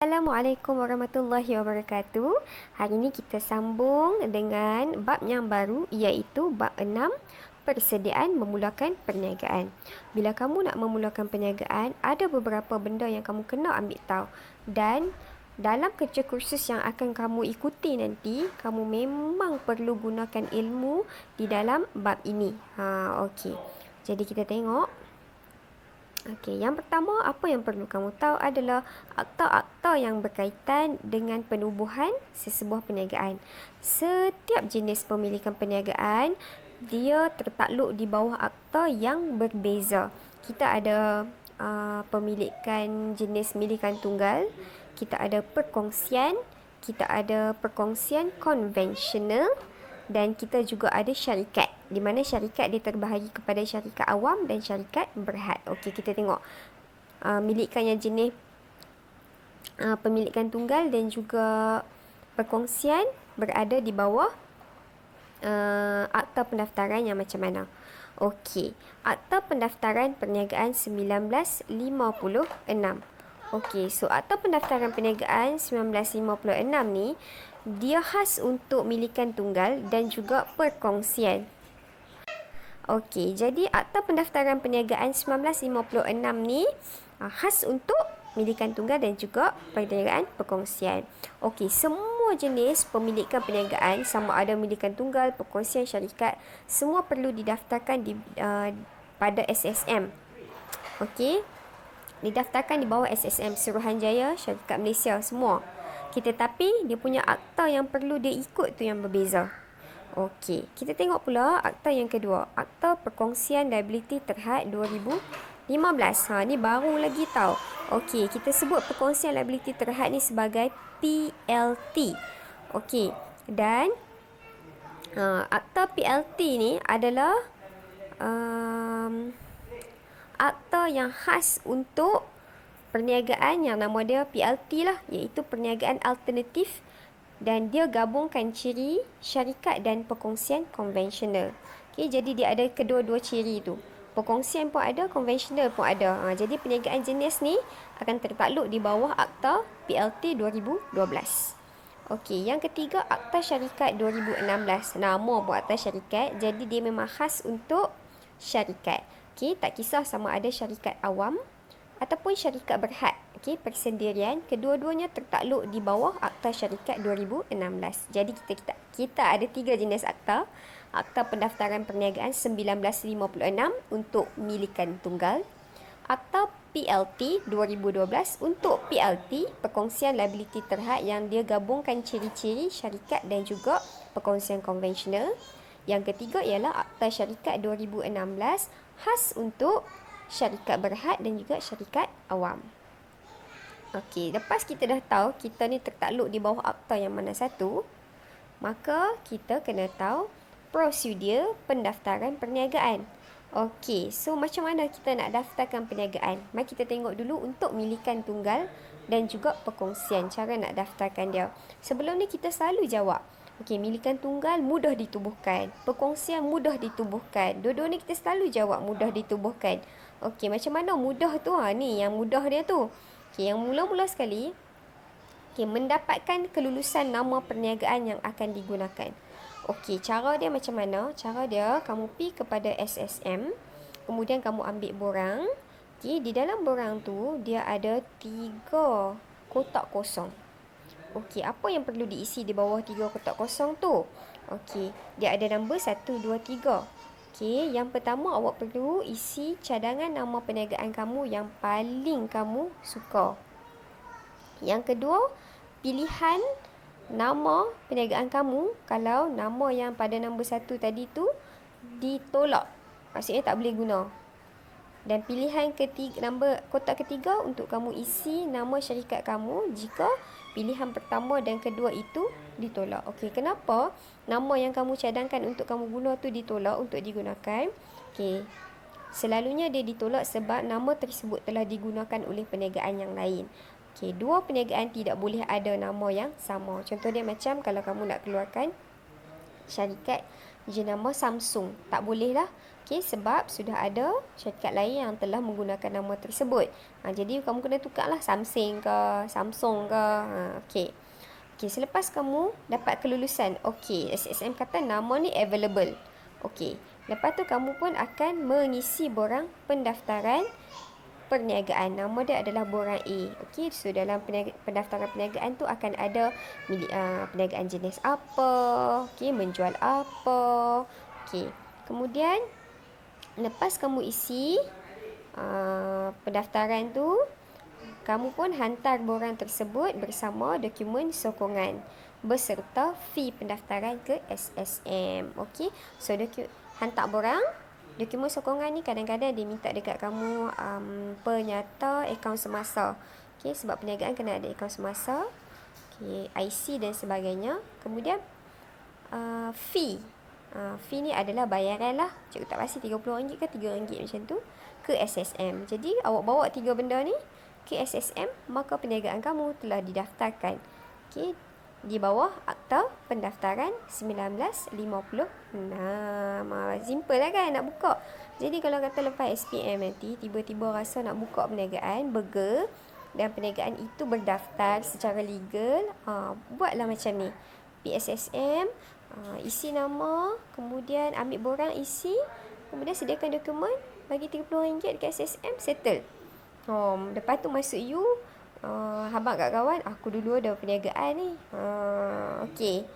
Assalamualaikum warahmatullahi wabarakatuh. Hari ini kita sambung dengan bab yang baru iaitu bab 6, persediaan memulakan perniagaan. Bila kamu nak memulakan perniagaan, ada beberapa benda yang kamu kena ambil tahu. Dan dalam kerja kursus yang akan kamu ikuti nanti, kamu memang perlu gunakan ilmu di dalam bab ini. Okey. Jadi kita tengok. Okey, yang pertama apa yang perlu kamu tahu adalah akta-akta yang berkaitan dengan penubuhan sesebuah perniagaan. Setiap jenis pemilikan perniagaan dia tertakluk di bawah akta yang berbeza. Kita ada pemilikan jenis milikan tunggal, kita ada perkongsian, kita ada perkongsian konvensional dan kita juga ada syarikat. Di mana syarikat dia terbahagi kepada syarikat awam dan syarikat berhad. Okey, kita tengok milikan yang jenis pemilikan tunggal dan juga perkongsian berada di bawah akta pendaftaran yang macam mana. Okey, akta pendaftaran perniagaan 1956. Okey, so akta pendaftaran perniagaan 1956 ni dia khas untuk milikan tunggal dan juga perkongsian. Okey, jadi akta pendaftaran perniagaan 1956 ni khas untuk milikan tunggal dan juga perniagaan perkongsian. Okey, semua jenis pemilikan perniagaan sama ada milikan tunggal, perkongsian, syarikat, semua perlu didaftarkan pada SSM. Okey, didaftarkan di bawah SSM, Suruhanjaya Syarikat Malaysia semua. Tetapi dia punya akta yang perlu dia ikut tu yang berbeza. Okey, kita tengok pula akta yang kedua, Akta Perkongsian Liability Terhad 2015. Ni baru lagi tahu. Okey, kita sebut perkongsian liability terhad ni sebagai PLT. Okey, dan akta PLT ni adalah akta yang khas untuk perniagaan yang nama dia PLT lah, iaitu perniagaan alternatif, dan dia gabungkan ciri syarikat dan perkongsian konvensional. Okay, jadi dia ada kedua-dua ciri tu. Perkongsian pun ada, konvensional pun ada. Jadi perniagaan jenis ni akan tertakluk di bawah akta PLT 2012. Okey, yang ketiga akta syarikat 2016. Nama pun akta syarikat, jadi dia memang khas untuk syarikat. Okey, tak kisah sama ada syarikat awam ataupun syarikat berhad. Okey, persendirian, kedua-duanya tertakluk di bawah akta syarikat 2016. Jadi kita ada 3 jenis akta. Akta pendaftaran perniagaan 1956 untuk milikan tunggal, akta PLT 2012 untuk PLT, perkongsian liability terhad yang dia gabungkan ciri-ciri syarikat dan juga perkongsian konvensional. Yang ketiga ialah akta syarikat 2016 khas untuk syarikat berhad dan juga syarikat awam. Okey, lepas kita dah tahu kita ni tertakluk di bawah akta yang mana satu, maka kita kena tahu prosedur pendaftaran perniagaan. Okey, so macam mana kita nak daftarkan perniagaan? Mari kita tengok dulu untuk milikan tunggal dan juga perkongsian, cara nak daftarkan dia. Sebelum ni kita selalu jawab, okey, milikan tunggal mudah ditubuhkan, perkongsian mudah ditubuhkan. Dua-dua ni kita selalu jawab mudah ditubuhkan. Okey, macam mana mudah tu? Ni yang mudah dia tu. Okey, yang mula-mula sekali, okey, mendapatkan kelulusan nama perniagaan yang akan digunakan. Okey, cara dia macam mana? Cara dia, kamu pergi kepada SSM, kemudian kamu ambil borang. Okey, di dalam borang tu, dia ada 3 kotak kosong. Okey, apa yang perlu diisi di bawah 3 kotak kosong tu? Okey, dia ada nombor 1, 2, 3. Okey, yang pertama awak perlu isi cadangan nama perniagaan kamu yang paling kamu suka. Yang kedua, pilihan nama perniagaan kamu kalau nama yang pada nombor 1 tadi tu ditolak, maksudnya tak boleh guna. Dan pilihan ketiga, kotak ketiga untuk kamu isi nama syarikat kamu jika pilihan pertama dan kedua itu ditolak. Okey, kenapa nama yang kamu cadangkan untuk kamu guna tu ditolak untuk digunakan? Okey, selalunya dia ditolak sebab nama tersebut telah digunakan oleh perniagaan yang lain. Okey, 2 perniagaan tidak boleh ada nama yang sama. Contoh dia macam kalau kamu nak keluarkan syarikat jenama Samsung, tak boleh lah Okey, sebab sudah ada syarikat lain yang telah menggunakan nama tersebut. Jadi kamu kena tukarlah Samsung ke, Samsung ke. Okey. Okey, selepas kamu dapat kelulusan, okey, SSM kata nama ni available. Okey. Lepas tu kamu pun akan mengisi borang pendaftaran perniagaan. Nama dia adalah borang A. Okey, so dalam pendaftaran perniagaan tu akan ada perniagaan jenis apa, okey, menjual apa. Okey. Kemudian lepas kamu isi pendaftaran tu, kamu pun hantar borang tersebut bersama dokumen sokongan beserta fee pendaftaran ke SSM. Okey, so hantar borang. Dokumen sokongan ni kadang-kadang dia minta dekat kamu penyata akaun semasa. Okey, sebab perniagaan kena ada akaun semasa. Okey, IC dan sebagainya. Kemudian fee. Fee ni adalah bayaran lah. Cikgu tak pasti RM30 ke RM3 macam tu ke SSM. Jadi awak bawa 3 benda ni ke SSM, maka perniagaan kamu telah didaftarkan. Okey, di bawah akta pendaftaran 1956. Simple lah kan nak buka. Jadi kalau kata lepas SPM nanti tiba-tiba rasa nak buka perniagaan burger dan perniagaan itu berdaftar secara legal, buatlah macam ni. PSSM, isi nama, kemudian ambil borang isi, kemudian sediakan dokumen, bagi RM30 dekat SSM, settle. Lepas tu masuk you, habang kat kawan, aku dulu ada perniagaan ni. Okey.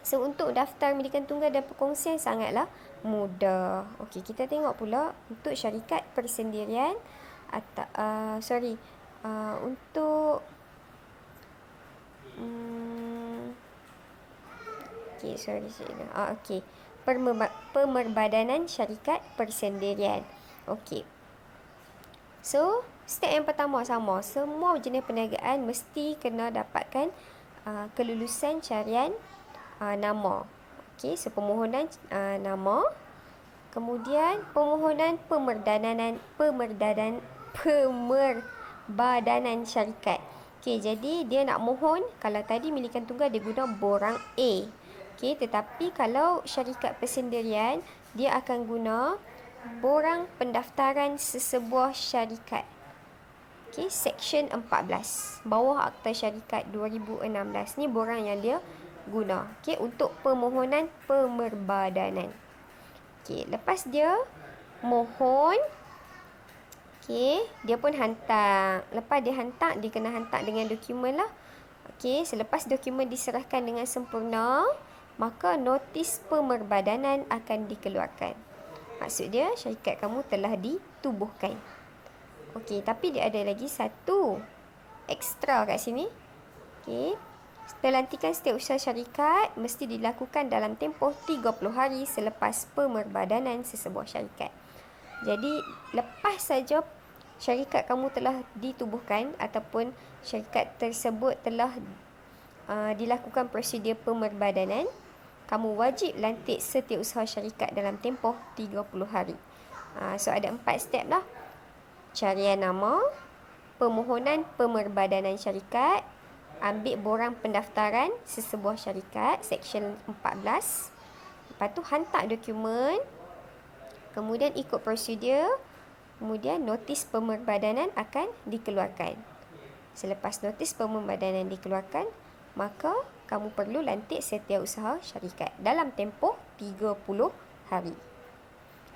So untuk daftar milikan tunggal dan perkongsian sangatlah mudah. Okey, kita tengok pula untuk syarikat persendirian untuk okey, pemerbadanan syarikat persendirian. Okey. So, step yang pertama sama. Semua jenis perniagaan mesti kena dapatkan kelulusan carian nama. Okey, so permohonan nama. Kemudian permohonan pemerbadanan syarikat. Okey, jadi dia nak mohon, kalau tadi milikan tunggal dia guna borang A. Okey, tetapi kalau syarikat persendirian, dia akan guna borang pendaftaran sesebuah syarikat. Okey, Section 14. Bawah Akta Syarikat 2016. Ni borang yang dia guna. Okey, untuk permohonan pemerbadanan. Okey, lepas dia mohon, okey, dia pun hantar. Lepas dia hantar, dia kena hantar dengan dokumen lah. Okey, selepas dokumen diserahkan dengan sempurna, maka notis pemerbadanan akan dikeluarkan. Maksud dia, syarikat kamu telah ditubuhkan. Okey, tapi dia ada lagi satu ekstra kat sini. Okey, pelantikan setiausaha syarikat mesti dilakukan dalam tempoh 30 hari selepas pemerbadanan sesebuah syarikat. Jadi, lepas saja syarikat kamu telah ditubuhkan ataupun syarikat tersebut telah dilakukan prosedur pemerbadanan, kamu wajib lantik setiausaha syarikat dalam tempoh 30 hari. So, ada 4 step lah. Carian nama, permohonan pemerbadanan syarikat, ambil borang pendaftaran sesebuah syarikat, Section 14. Lepas tu hantar dokumen, kemudian ikut prosedur, kemudian notis pemerbadanan akan dikeluarkan. Selepas notis pemerbadanan dikeluarkan, maka kamu perlu lantik setiausaha syarikat dalam tempoh 30 hari.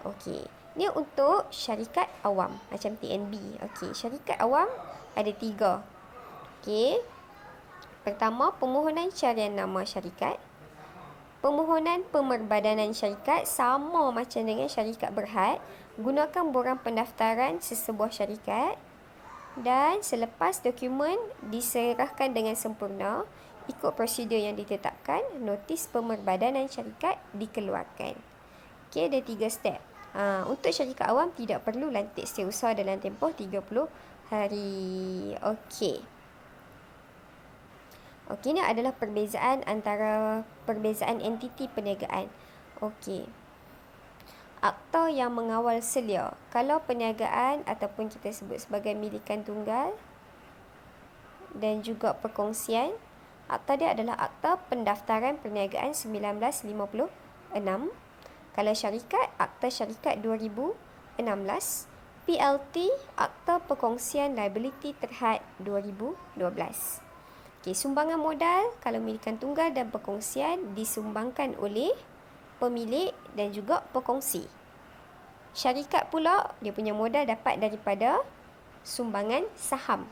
Okey, ni untuk syarikat awam macam TNB. Okey, syarikat awam ada 3. Okey. Pertama, permohonan carian nama syarikat. Permohonan pemerbadanan syarikat sama macam dengan syarikat berhad. Gunakan borang pendaftaran sesebuah syarikat. Dan selepas dokumen diserahkan dengan sempurna, ikut prosedur yang ditetapkan, notis pemerbadanan syarikat dikeluarkan. Okey, ada 3 step. Untuk syarikat awam tidak perlu lantik setiausaha dalam tempoh 30 hari. Okey. Okey, ini adalah perbezaan antara perbezaan entiti perniagaan. Okey. Akta yang mengawal selia. Kalau perniagaan ataupun kita sebut sebagai milikan tunggal dan juga perkongsian, akta dia adalah Akta Pendaftaran Perniagaan 1956. Kalau syarikat, Akta Syarikat 2016. PLT, Akta Perkongsian Liability Terhad 2012. Okey, sumbangan modal kalau milikan tunggal dan perkongsian disumbangkan oleh pemilik dan juga pekongsi. Syarikat pula, dia punya modal dapat daripada sumbangan saham.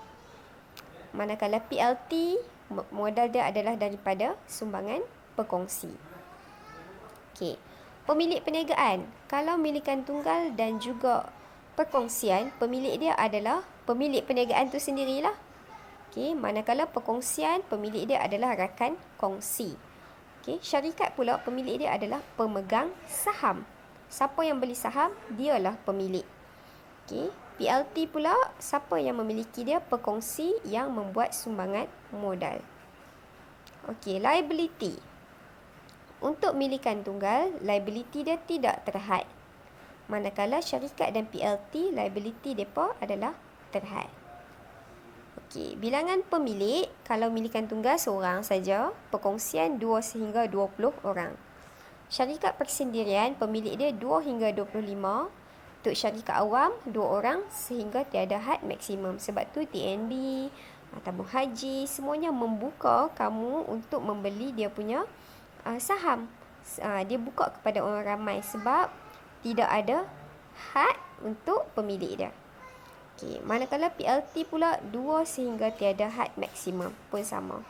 Manakala PLT, modal dia adalah daripada sumbangan pekongsi. Okey, pemilik perniagaan. Kalau milikan tunggal dan juga perkongsian, pemilik dia adalah pemilik perniagaan tu sendirilah. Okey, manakala perkongsian, pemilik dia adalah rakan kongsi. Okey, syarikat pula pemilik dia adalah pemegang saham. Siapa yang beli saham, dialah pemilik. Okey, PLT pula siapa yang memiliki dia? Pekongsi yang membuat sumbangan modal. Okey, liability. Untuk milikan tunggal, liability dia tidak terhad. Manakala syarikat dan PLT, liability mereka adalah terhad. Okey, bilangan pemilik, kalau milikan tunggal seorang saja, perkongsian 2 sehingga 20 orang. Syarikat persendirian, pemilik dia 2 hingga 25. Untuk syarikat awam, 2 orang sehingga tiada had maksimum. Sebab tu TNB, tabung haji, semuanya membuka kamu untuk membeli dia punya saham. Dia buka kepada orang ramai sebab tidak ada had untuk pemilik dia. Okey, manakala PLT pula 2 sehingga tiada had maksimum pun sama.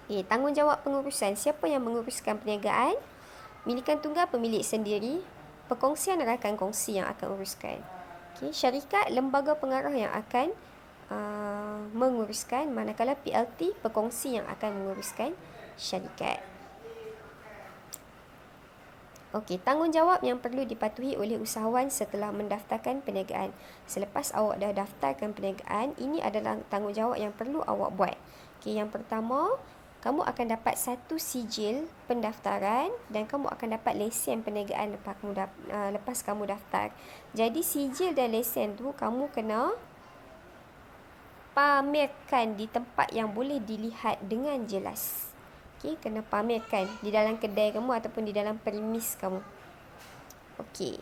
Okey, tanggungjawab pengurusan. Siapa yang menguruskan perniagaan? Milikan tunggal pemilik sendiri, perkongsian rakan kongsi yang akan uruskan. Okey, syarikat lembaga pengarah yang akan menguruskan, manakala PLT perkongsi yang akan menguruskan syarikat. Okey, tanggungjawab yang perlu dipatuhi oleh usahawan setelah mendaftarkan perniagaan. Selepas awak dah daftarkan perniagaan, ini adalah tanggungjawab yang perlu awak buat. Okey, yang pertama, kamu akan dapat satu sijil pendaftaran dan kamu akan dapat lesen perniagaan lepas kamu daftar. Jadi sijil dan lesen tu kamu kena pamerkan di tempat yang boleh dilihat dengan jelas. Okey, kena pamerkan di dalam kedai kamu ataupun di dalam premis kamu. Okey.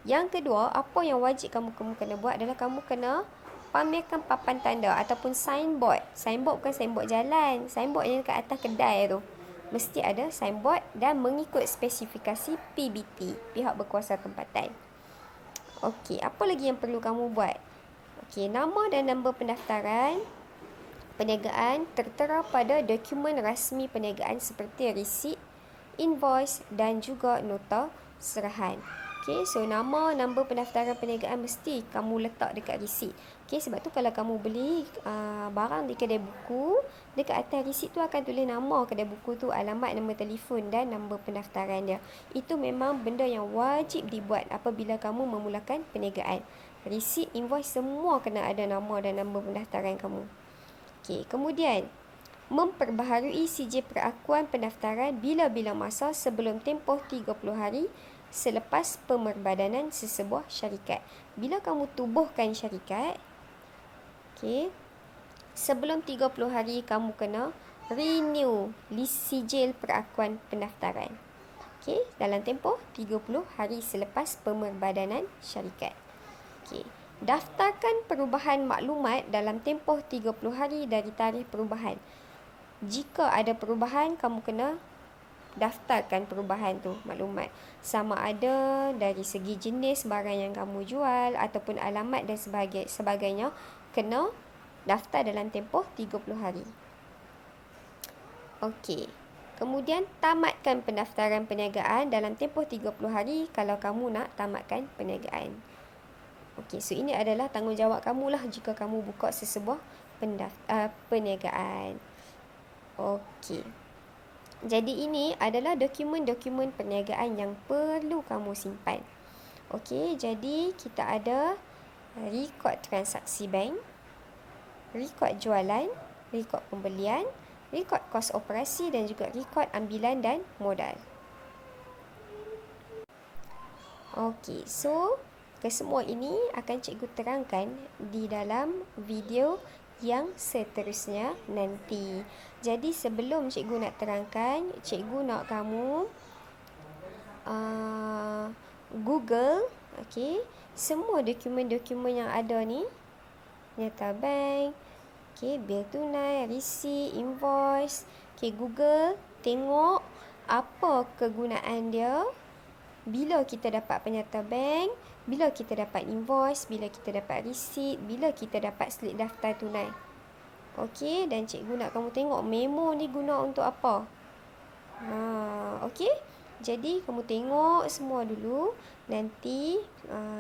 Yang kedua, apa yang wajib kamu kena buat adalah kamu kena pamerkan papan tanda ataupun signboard. Signboard bukan signboard jalan, signboard yang dekat atas kedai tu. Mesti ada signboard dan mengikut spesifikasi PBT, pihak berkuasa tempatan. Okey, apa lagi yang perlu kamu buat? Okey, nama dan nombor pendaftaran perniagaan tertera pada dokumen rasmi perniagaan seperti resit, invoice dan juga nota serahan. Okey, so nama, nombor pendaftaran perniagaan mesti kamu letak dekat resit. Okey, sebab tu kalau kamu beli barang di kedai buku, dekat atas resit tu akan tulis nama kedai buku tu, alamat, nombor telefon dan nombor pendaftaran dia. Itu memang benda yang wajib dibuat apabila kamu memulakan perniagaan. Resit, invoice semua kena ada nama dan nombor pendaftaran kamu. Okey, kemudian memperbaharui sijil perakuan pendaftaran bila-bila masa sebelum tempoh 30 hari selepas pemerbadanan sesebuah syarikat. Bila kamu tubuhkan syarikat, okey, sebelum 30 hari kamu kena renew list sijil perakuan pendaftaran. Okey, dalam tempoh 30 hari selepas pemerbadanan syarikat. Okey, daftarkan perubahan maklumat dalam tempoh 30 hari dari tarikh perubahan. Jika ada perubahan, kamu kena daftarkan perubahan tu, maklumat. Sama ada dari segi jenis barang yang kamu jual ataupun alamat dan sebagainya, kena daftar dalam tempoh 30 hari. Okey. Kemudian tamatkan pendaftaran perniagaan dalam tempoh 30 hari kalau kamu nak tamatkan perniagaan. Okey, so ini adalah tanggungjawab kamulah jika kamu buka sesebuah perniagaan. Okey. Jadi ini adalah dokumen-dokumen perniagaan yang perlu kamu simpan. Okey, jadi kita ada rekod transaksi bank, rekod jualan, rekod pembelian, rekod kos operasi dan juga rekod ambilan dan modal. Okey, so kesemua ini akan cikgu terangkan di dalam video yang seterusnya nanti. Jadi sebelum cikgu nak terangkan, cikgu nak kamu Google, okey, semua dokumen-dokumen yang ada ni, nyata bank, okey, bil tunai, resit, invoice. Okey, Google tengok apa kegunaan dia bila kita dapat penyata bank, bila kita dapat invoice, bila kita dapat resit, bila kita dapat slip daftar tunai. Okey, dan cikgu nak kamu tengok memo ni guna untuk apa. Okey. Jadi kamu tengok semua dulu. Nanti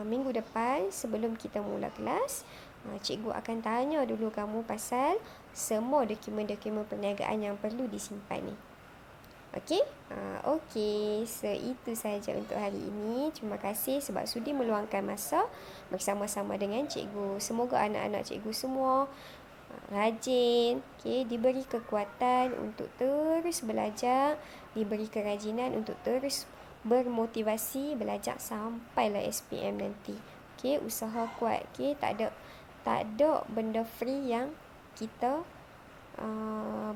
minggu depan sebelum kita mula kelas, cikgu akan tanya dulu kamu pasal semua dokumen-dokumen perniagaan yang perlu disimpan ni. Okey? Okey. So, itu sahaja untuk hari ini. Terima kasih sebab sudi meluangkan masa bersama-sama dengan cikgu. Semoga anak-anak cikgu semua rajin, diberi kekuatan untuk terus belajar, diberi kerajinan untuk terus bermotivasi belajar sampailah SPM nanti. Usaha kuat. Tak ada benda free yang kita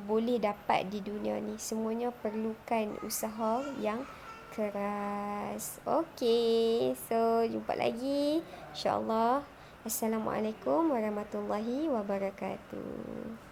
boleh dapat di dunia ni. Semuanya perlukan usaha yang keras. So jumpa lagi insya-Allah. Assalamualaikum warahmatullahi wabarakatuh.